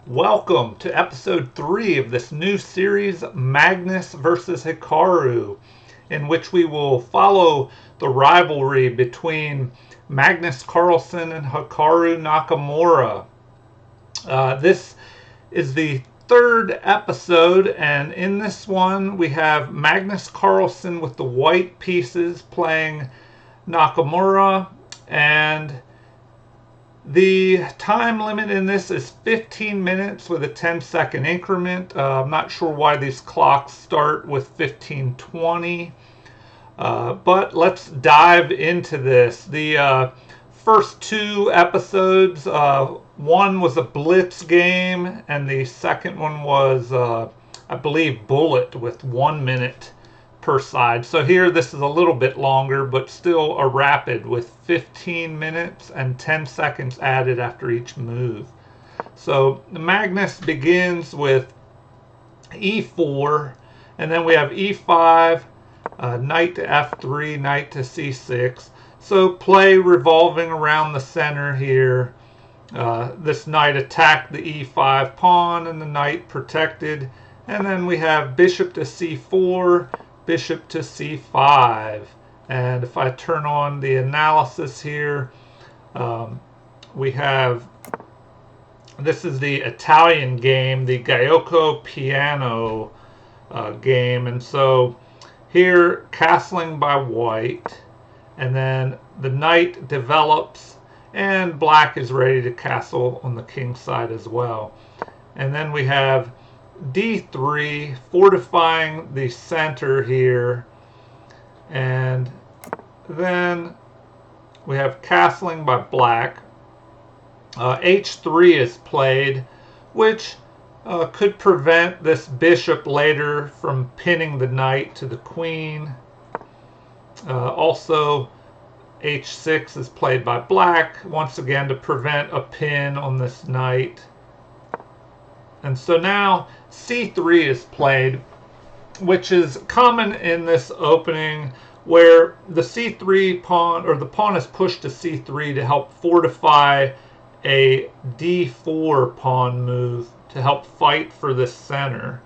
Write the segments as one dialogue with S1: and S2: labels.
S1: Welcome to episode 3 of this new series, Magnus versus Hikaru, in which we will follow the rivalry between Magnus Carlsen and Hikaru Nakamura. This is the third episode, and in this one we have Magnus Carlsen with the white pieces playing Nakamura, and the time limit in this is 15 minutes with a 10-second increment. I'm not sure why these clocks start with 15:20, but let's dive into this. The first two episodes, one was a blitz game, and the second one was, I believe, bullet with 1 minute per side. So here this is a little bit longer, but still a rapid with 15 minutes and 10 seconds added after each move. So Magnus begins with e4, and then we have e5, knight to f3, knight to c6. So play revolving around the center here. This knight attacked the e5 pawn, and the knight protected. And then we have bishop to c4, bishop to c5. And if I turn on the analysis here, we have, this is the Italian game, the Gioco Piano game. And so here, castling by white, and then the knight develops, and black is ready to castle on the king side as well. And then we have d3, fortifying the center here, and then we have castling by black. h3 is played, which could prevent this bishop later from pinning the knight to the queen. Also, h6 is played by black, once again to prevent a pin on this knight. And so now c3 is played, which is common in this opening, where the c3 pawn, or the pawn is pushed to c3 to help fortify a d4 pawn move to help fight for this center.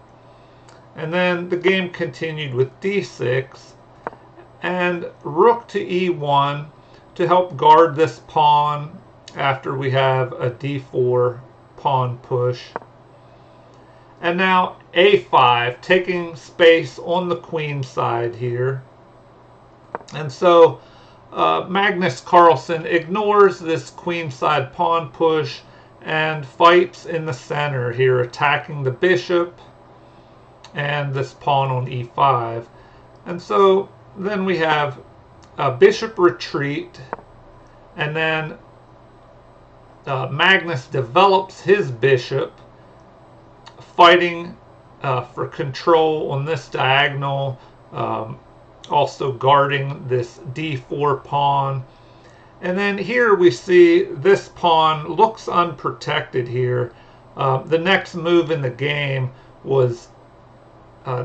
S1: And then the game continued with d6 and rook to e1 to help guard this pawn after we have a d4 pawn push. And now a5, taking space on the queen side here. And so Magnus Carlsen ignores this queenside pawn push and fights in the center here, attacking the bishop and this pawn on e5. And so then we have a bishop retreat, and then Magnus develops his bishop, fighting for control on this diagonal, also guarding this d4 pawn. And then here we see this pawn looks unprotected here. The next move in the game was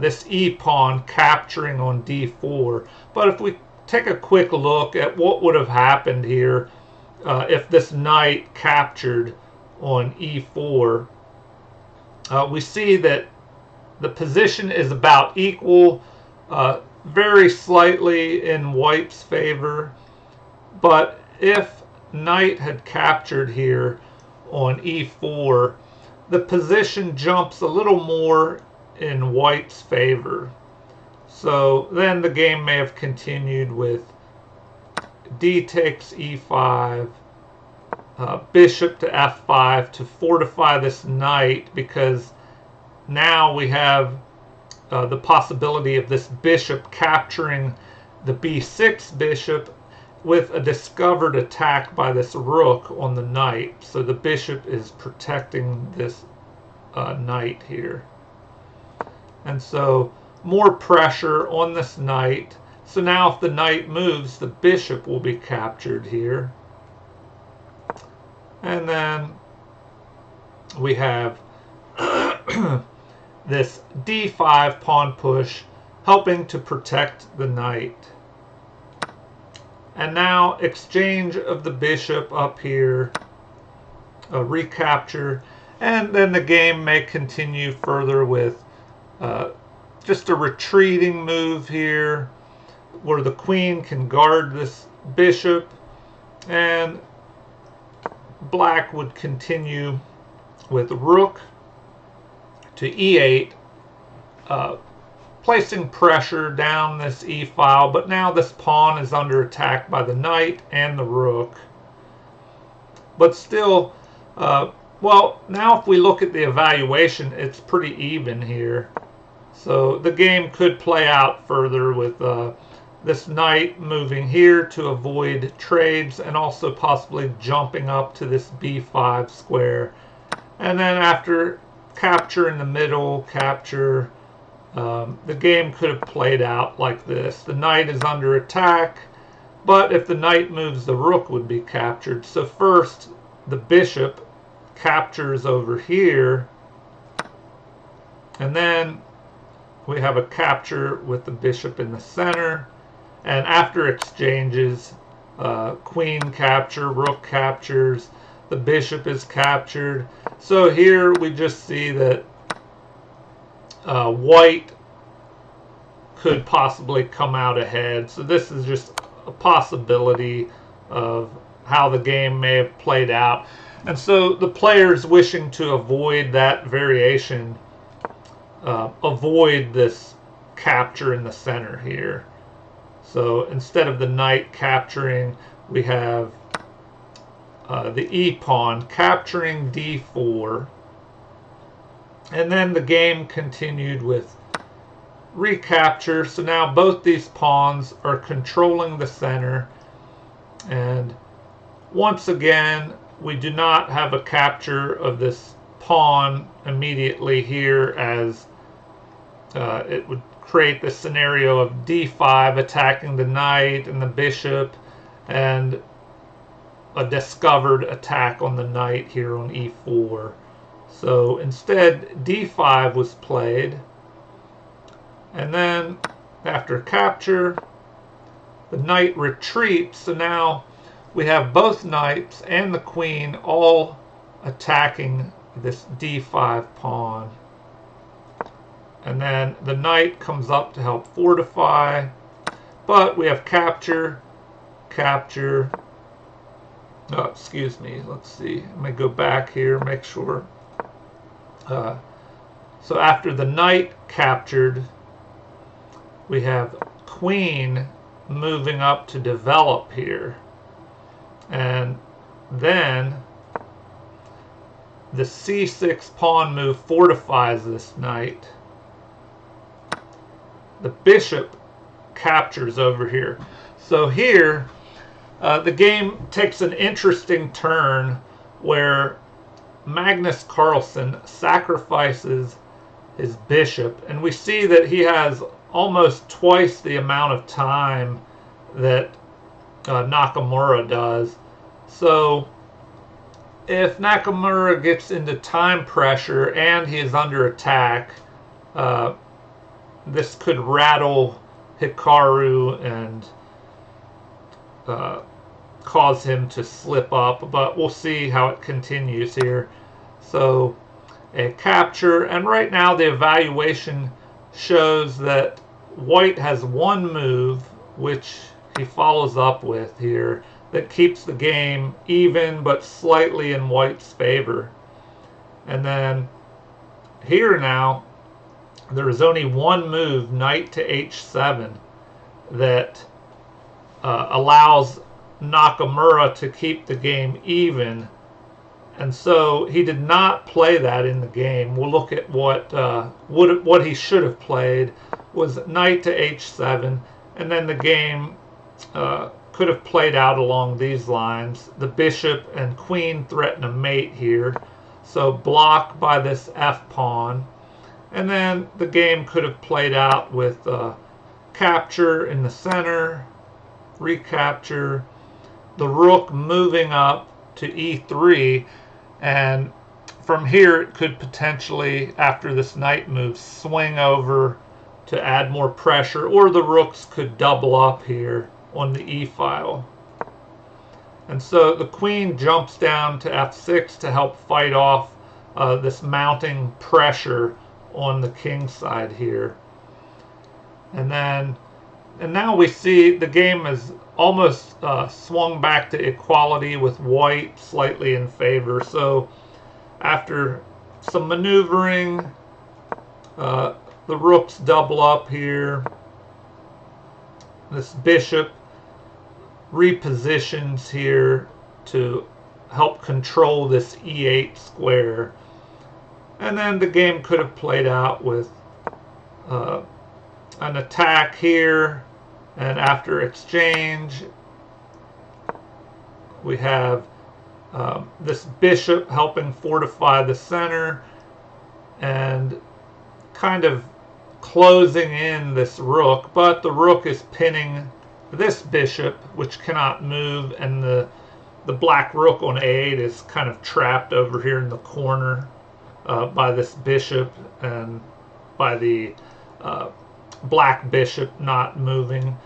S1: this e pawn capturing on d4. But if we take a quick look at what would have happened here if this knight captured on e4, we see that the position is about equal, very slightly in white's favor. But if knight had captured here on e4, the position jumps a little more in white's favor. So then the game may have continued with d takes e5, bishop to f5 to fortify this knight, because now we have the possibility of this bishop capturing the b6 bishop with a discovered attack by this rook on the knight. So the bishop is protecting this knight here. And so more pressure on this knight. So now if the knight moves, the bishop will be captured here. And then we have this d5 pawn push helping to protect the knight. And now exchange of the bishop up here, a recapture. And then the game may continue further with just a retreating move here, where the queen can guard this bishop, and black would continue with rook to e8, placing pressure down this e-file, but now this pawn is under attack by the knight and the rook. But still, well, now if we look at the evaluation, it's pretty even here. So the game could play out further with this knight moving here to avoid trades, and also possibly jumping up to this b5 square. And then after capture in the middle, capture, the game could have played out like this. The knight is under attack, but if the knight moves, the rook would be captured. So first, the bishop captures over here, and then we have a capture with the bishop in the center. And after exchanges, queen capture, rook captures, the bishop is captured. So here we just see that white could possibly come out ahead. So this is just a possibility of how the game may have played out. And so the players wishing to avoid that variation avoid this capture in the center here. So instead of the knight capturing, we have the e-pawn capturing d4. And then the game continued with recapture. So now both these pawns are controlling the center. And once again, we do not have a capture of this pawn immediately here, as it would create the scenario of d5 attacking the knight and the bishop, and a discovered attack on the knight here on e4. So instead, d5 was played, and then after capture, the knight retreats. So now we have both knights and the queen all attacking this d5 pawn. And then the knight comes up to help fortify, but we have capture, capture. Oh, excuse me, let's see. Let me go back here, make sure. So after the knight captured, we have queen moving up to develop here. And then the c6 pawn move fortifies this knight. The bishop captures over here. So here, the game takes an interesting turn where Magnus Carlsen sacrifices his bishop, and we see that he has almost twice the amount of time that Nakamura does. So if Nakamura gets into time pressure and he is under attack, this could rattle Hikaru and cause him to slip up, but we'll see how it continues here. So a capture, and right now the evaluation shows that white has one move, which he follows up with here, that keeps the game even but slightly in white's favor. And then here now, there is only one move, knight to h7, that allows Nakamura to keep the game even. And so he did not play that in the game. We'll look at what he should have played was knight to h7, and then the game could have played out along these lines. The bishop and queen threaten a mate here, so block by this f-pawn. And then the game could have played out with capture in the center, recapture, the rook moving up to e3, and from here it could potentially, after this knight move, swing over to add more pressure, or the rooks could double up here on the e-file. And so the queen jumps down to f6 to help fight off this mounting pressure on the king side here. And now we see the game is almost swung back to equality, with white slightly in favor. So after some maneuvering, the rooks double up here. This bishop repositions here to help control this e8 square. And then the game could have played out with an attack here, and after exchange we have this bishop helping fortify the center and kind of closing in this rook, but the rook is pinning this bishop, which cannot move, and the black rook on a8 is kind of trapped over here in the corner by this bishop and by the black bishop not moving.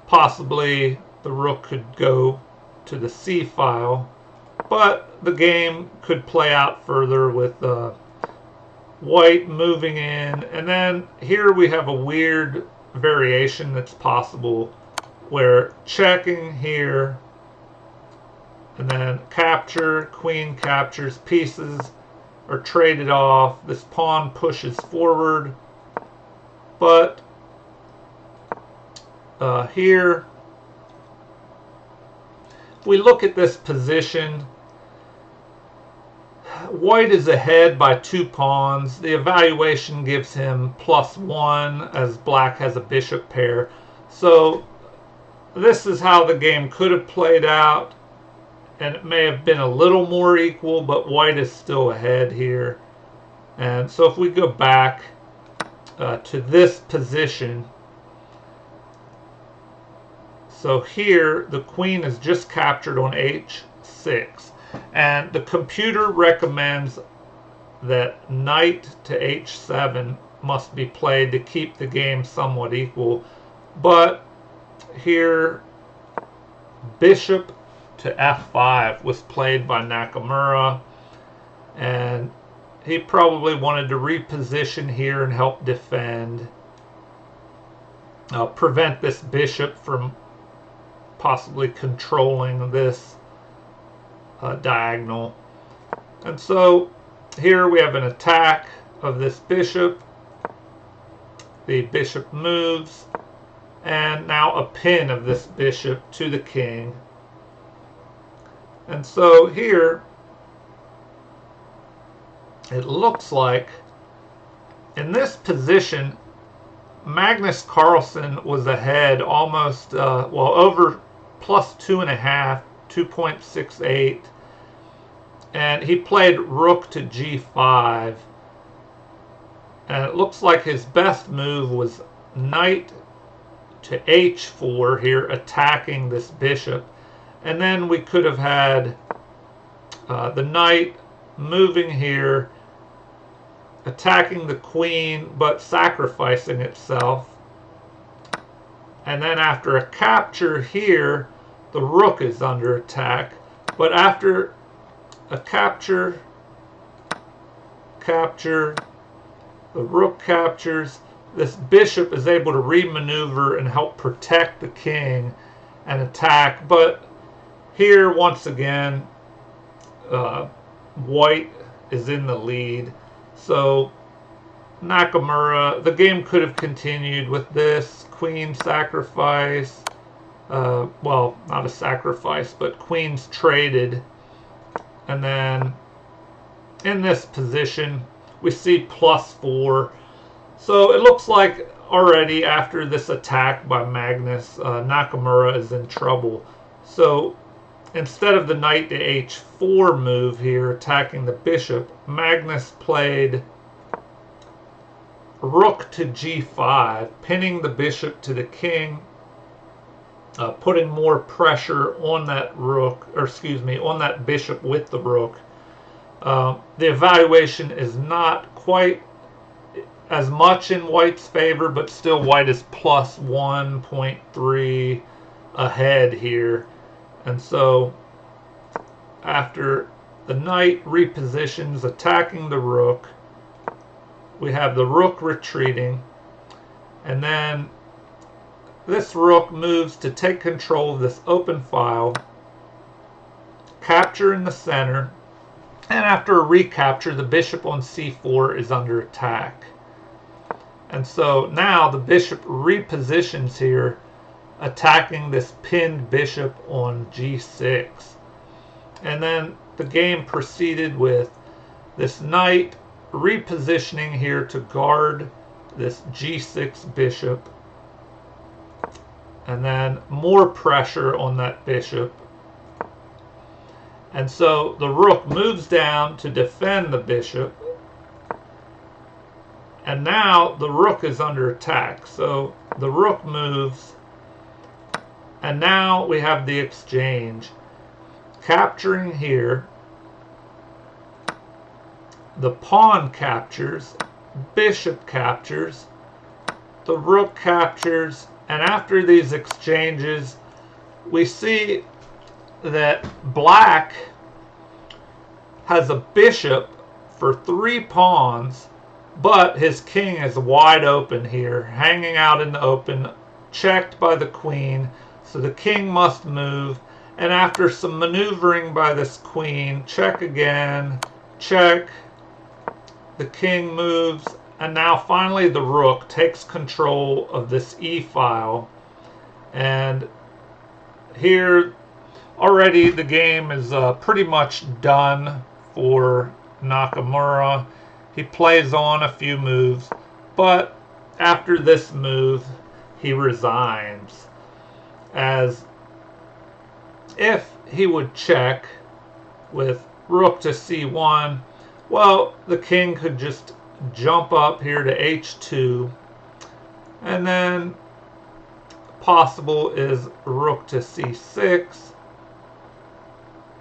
S1: Possibly the rook could go to the c file, but the game could play out further with white moving in. And then here we have a weird variation that's possible, where checking here and then capture, queen captures, pieces are traded off, this pawn pushes forward, but here if we look at this position, white is ahead by 2 pawns. The evaluation gives him +1 as black has a bishop pair. So this is how the game could have played out, and it may have been a little more equal, but white is still ahead here. And so if we go back to this position, so here the queen is just captured on h6, and the computer recommends that knight to h7 must be played to keep the game somewhat equal. But here bishop to f5 was played by Nakamura, and he probably wanted to reposition here and help defend, prevent this bishop from possibly controlling this diagonal. And so here we have an attack of this bishop. The bishop moves, and now a pin of this bishop to the king. And so here it looks like in this position Magnus Carlsen was ahead almost over +2.5, 2.68, and he played rook to g5, and it looks like his best move was knight to h4 here, attacking this bishop. And then we could have had the knight moving here, attacking the queen but sacrificing itself. And then after a capture here, the rook is under attack. But after a capture, the rook captures, this bishop is able to remaneuver and help protect the king and attack. But here, once again, white is in the lead. So Nakamura, the game could have continued with this queen sacrifice. Well, not a sacrifice, but queens traded. And then in this position, we see +4. So it looks like already after this attack by Magnus, Nakamura is in trouble. So instead of the knight to h4 move here, attacking the bishop, Magnus played rook to g5, pinning the bishop to the king, putting more pressure on that rook, or excuse me, on that bishop with the rook. The evaluation is not quite as much in white's favor, but still white is +1.3 ahead here. And so after the knight repositions, attacking the rook. We have the rook retreating, and then this rook moves to take control of this open file, capture in the center, and after a recapture, the bishop on c4 is under attack. And so now the bishop repositions here, attacking this pinned bishop on g6. And then the game proceeded with this knight repositioning here to guard this g6 bishop, and then more pressure on that bishop. And so the rook moves down to defend the bishop, and now the rook is under attack. So the rook moves, and now we have the exchange, capturing here. The pawn captures, bishop captures, the rook captures, and after these exchanges, we see that black has a bishop for 3 pawns, but his king is wide open here, hanging out in the open, checked by the queen, so the king must move, and after some maneuvering by this queen, check again, check, the king moves, and now finally the rook takes control of this e-file. And here already the game is pretty much done for Nakamura. He plays on a few moves, but after this move he resigns, as if he would check with rook to c1, well, the king could just jump up here to h2, and then possible is rook to c6,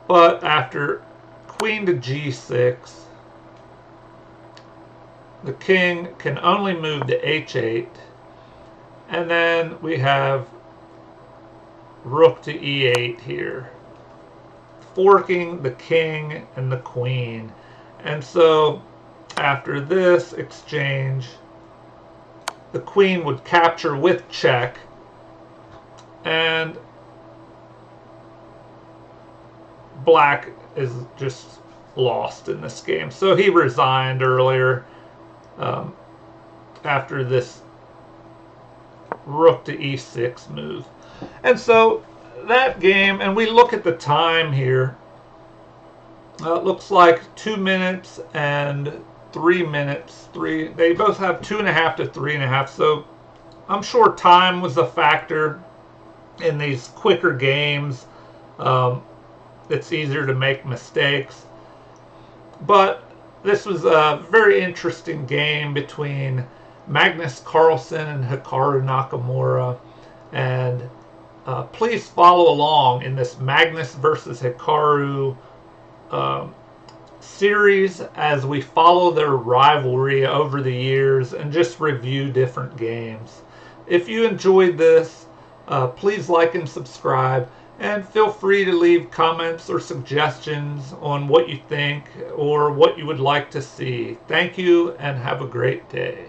S1: but after queen to g6, the king can only move to h8, and then we have rook to e8 here, forking the king and the queen. And so after this exchange, the queen would capture with check, and black is just lost in this game. So he resigned earlier after this rook to e6 move. And so that game, and we look at the time here, it looks like 2 minutes and 3 minutes. They both have 2.5 to 3.5. So I'm sure time was a factor in these quicker games. It's easier to make mistakes. But this was a very interesting game between Magnus Carlsen and Hikaru Nakamura. And please follow along in this Magnus versus Hikaru series as we follow their rivalry over the years and just review different games. If you enjoyed this, please like and subscribe, and feel free to leave comments or suggestions on what you think or what you would like to see. Thank you, and have a great day.